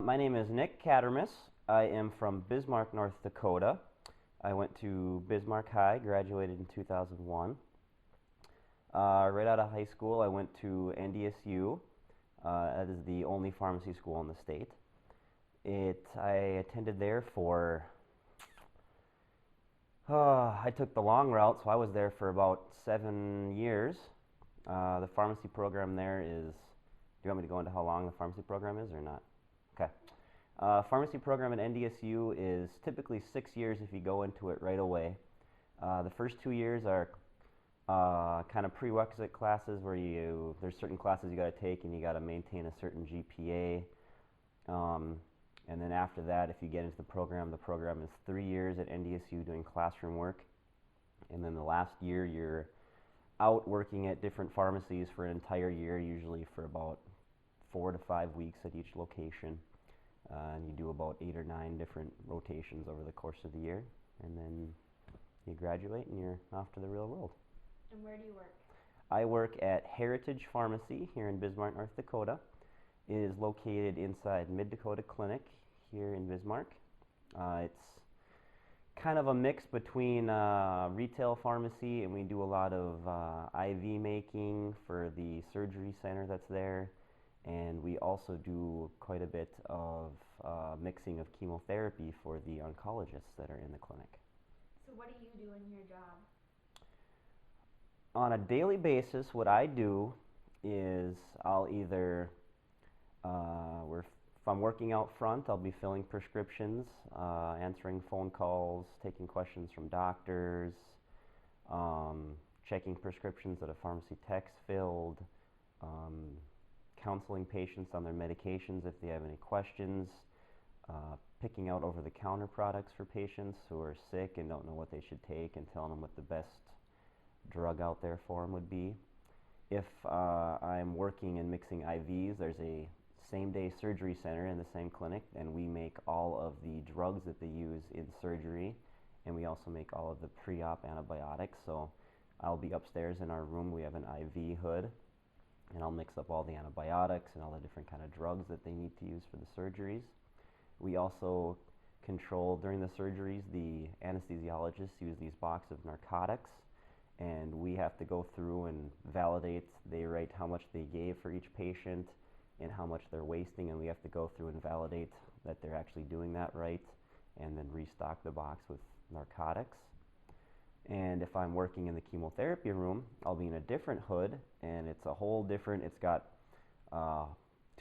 My name is Nick Kadrmas. I am from Bismarck, North Dakota. I went to Bismarck High, graduated in 2001. Right out of high school, I went to NDSU. That is the only pharmacy school in the state. I attended there for, I took the long route, so I was there for about 7 years. The pharmacy program there is, do you want me to go into how long the pharmacy program is or not? Okay. Pharmacy program at NDSU is typically 6 years if you go into it right away. The first 2 years are kind of prerequisite classes where there's certain classes you got to take and you got to maintain a certain GPA. And then after that, if you get into the program is 3 years at NDSU doing classroom work. And then the last year, you're out working at different pharmacies for an entire year, usually for about 4 to 5 weeks at each location. And you do about 8 or 9 different rotations over the course of the year. And then you graduate and you're off to the real world. And where do you work? I work at Heritage Pharmacy here in Bismarck, North Dakota. It is located inside Mid-Dakota Clinic here in Bismarck. It's kind of a mix between retail pharmacy, and we do a lot of IV making for the surgery center that's there. And we also do quite a bit of mixing of chemotherapy for the oncologists that are in the clinic. So what do you do in your job? On a daily basis, what I do is I'll either, if I'm working out front, I'll be filling prescriptions, answering phone calls, taking questions from doctors, checking prescriptions that a pharmacy tech's filled, counseling patients on their medications if they have any questions, picking out over-the-counter products for patients who are sick and don't know what they should take, and telling them what the best drug out there for them would be. If I'm working and mixing IVs, there's a same-day surgery center in the same clinic, and we make all of the drugs that they use in surgery, and we also make all of the pre-op antibiotics. So I'll be upstairs in our room. We have an IV hood, and I'll mix up all the antibiotics and all the different kind of drugs that they need to use for the surgeries. We also control, during the surgeries, the anesthesiologists use these boxes of narcotics, and we have to go through and validate. They write how much they gave for each patient and how much they're wasting, and we have to go through and validate that they're actually doing that right, and then restock the box with narcotics. And if I'm working in the chemotherapy room, I'll be in a different hood, and it's a whole different, it's got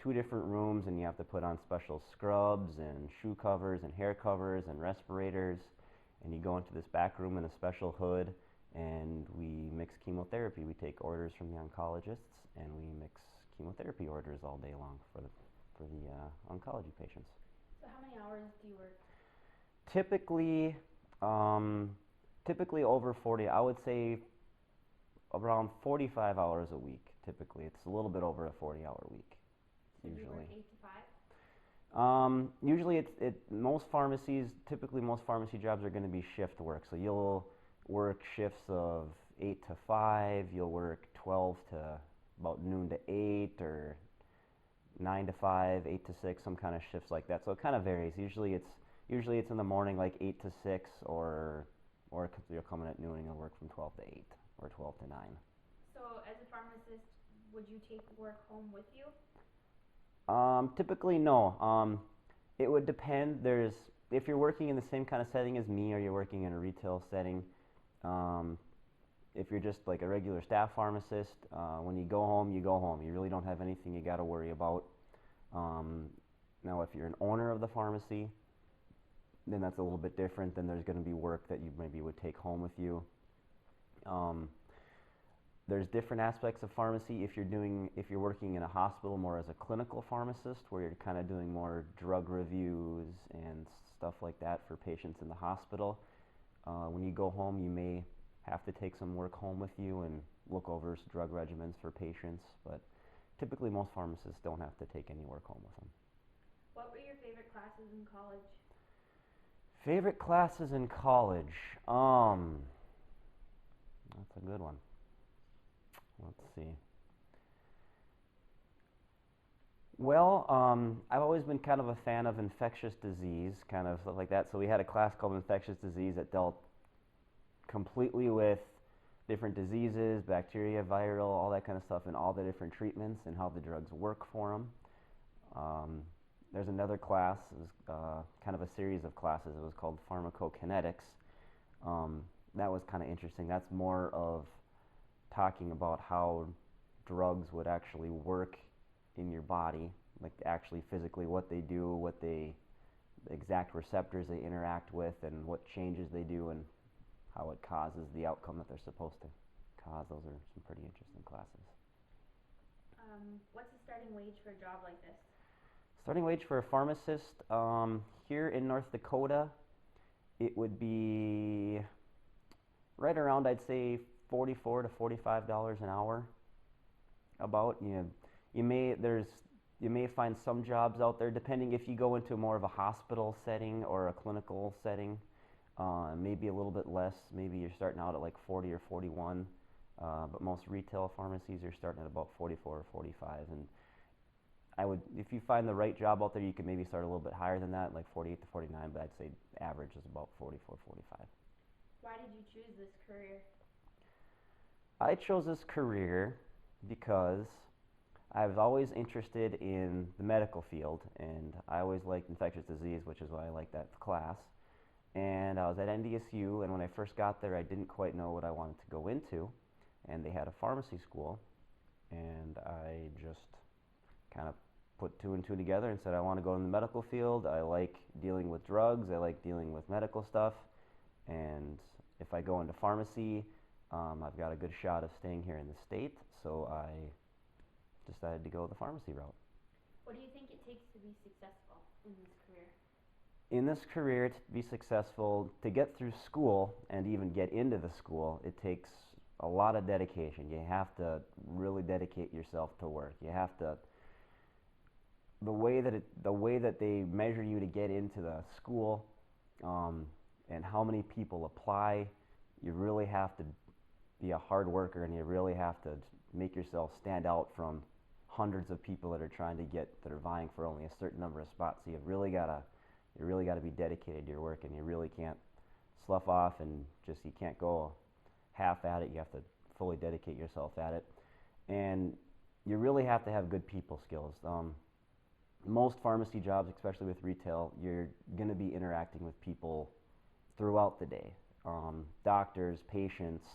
2 different rooms, and you have to put on special scrubs and shoe covers and hair covers and respirators, and you go into this back room in a special hood, and we mix chemotherapy. We take orders from the oncologists, and we mix chemotherapy orders all day long for the oncology patients. So how many hours do you work? Typically over 40. I would say around 45 hours a week. Typically, it's a little bit over a 40-hour week. So usually. Do you work 8 to 5? Usually, typically most pharmacy jobs are going to be shift work. So you'll work shifts of 8 to 5. You'll work 12 to about noon to 8, or 9 to 5, 8 to 6, some kind of shifts like that. So it kind of varies. Usually it's in the morning, like 8 to 6, or you're coming at noon and you'll work from 12 to 8 or 12 to 9. So as a pharmacist, would you take work home with you? Typically, no. It would depend. If you're working in the same kind of setting as me, or you're working in a retail setting, if you're just like a regular staff pharmacist, when you go home, you go home. You really don't have anything you got to worry about. Now, if you're an owner of the pharmacy, then that's a little bit different. Then there's going to be work that you maybe would take home with you. There's different aspects of pharmacy. If you're working in a hospital more as a clinical pharmacist, where you're kind of doing more drug reviews and stuff like that for patients in the hospital, when you go home, you may have to take some work home with you and look over drug regimens for patients. But typically, most pharmacists don't have to take any work home with them. What were your favorite classes in college? Favorite classes in college? That's a good one. Let's see. Well, I've always been kind of a fan of infectious disease, kind of stuff like that. So we had a class called infectious disease that dealt completely with different diseases, bacteria, viral, all that kind of stuff, and all the different treatments and how the drugs work for them. Um, there's another class, it was kind of a series of classes. It was called pharmacokinetics. That was kind of interesting. That's more of talking about how drugs would actually work in your body, like actually physically what they do, the exact receptors they interact with, and what changes they do, and how it causes the outcome that they're supposed to cause. Those are some pretty interesting classes. What's the starting wage for a job like this? Starting wage for a pharmacist here in North Dakota, it would be right around, I'd say, $44 to $45 an hour. About you may find some jobs out there, depending if you go into more of a hospital setting or a clinical setting, maybe a little bit less. Maybe you're starting out at like 40 or 41, but most retail pharmacies are starting at about 44 or 45. And if you find the right job out there, you can maybe start a little bit higher than that, like 48 to 49, but I'd say average is about 44, 45. Why did you choose this career? I chose this career because I was always interested in the medical field, and I always liked infectious disease, which is why I liked that class. And I was at NDSU, and when I first got there, I didn't quite know what I wanted to go into, and they had a pharmacy school, and I just kind of put two and two together and said, I want to go in the medical field. I like dealing with drugs. I like dealing with medical stuff, and if I go into pharmacy, I've got a good shot of staying here in the state, so I decided to go the pharmacy route. What do you think it takes to be successful in this career? In this career, to be successful, to get through school and even get into the school, it takes a lot of dedication. You have to really dedicate yourself to work. You have to, the way that they measure you to get into the school, and how many people apply, you really have to be a hard worker, and you really have to make yourself stand out from hundreds of people that are vying for only a certain number of spots. So you really gotta be dedicated to your work, and you really can't slough off and you can't go half at it. You have to fully dedicate yourself at it, and you really have to have good people skills. Most pharmacy jobs, especially with retail, you're going to be interacting with people throughout the day. Doctors, patients,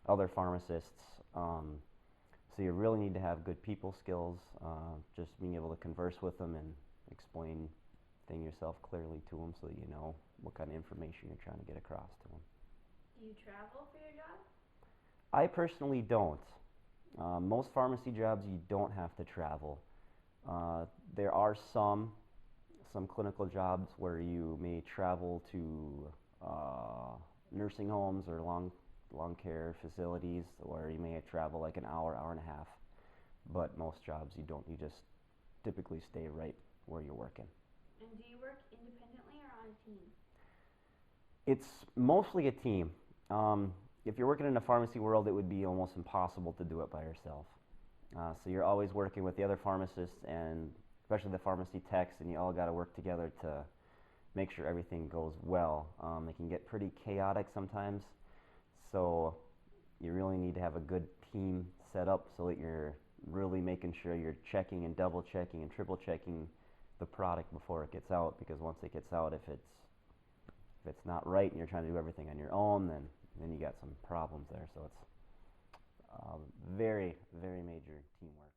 other pharmacists. So you really need to have good people skills, just being able to converse with them and explain things yourself clearly to them so that you know what kind of information you're trying to get across to them. Do you travel for your job? I personally don't. Most pharmacy jobs you don't have to travel. There are some clinical jobs where you may travel to nursing homes or long care facilities where you may travel like an hour, hour and a half. But most jobs you don't. You just typically stay right where you're working. And do you work independently or on a team? It's mostly a team. If you're working in a pharmacy world, it would be almost impossible to do it by yourself. So you're always working with the other pharmacists, and especially the pharmacy techs, and you all got to work together to make sure everything goes well. It can get pretty chaotic sometimes, so you really need to have a good team set up so that you're really making sure you're checking and double checking and triple checking the product before it gets out, because once it gets out, if it's not right and you're trying to do everything on your own, then you got some problems there. So it's very, very major teamwork.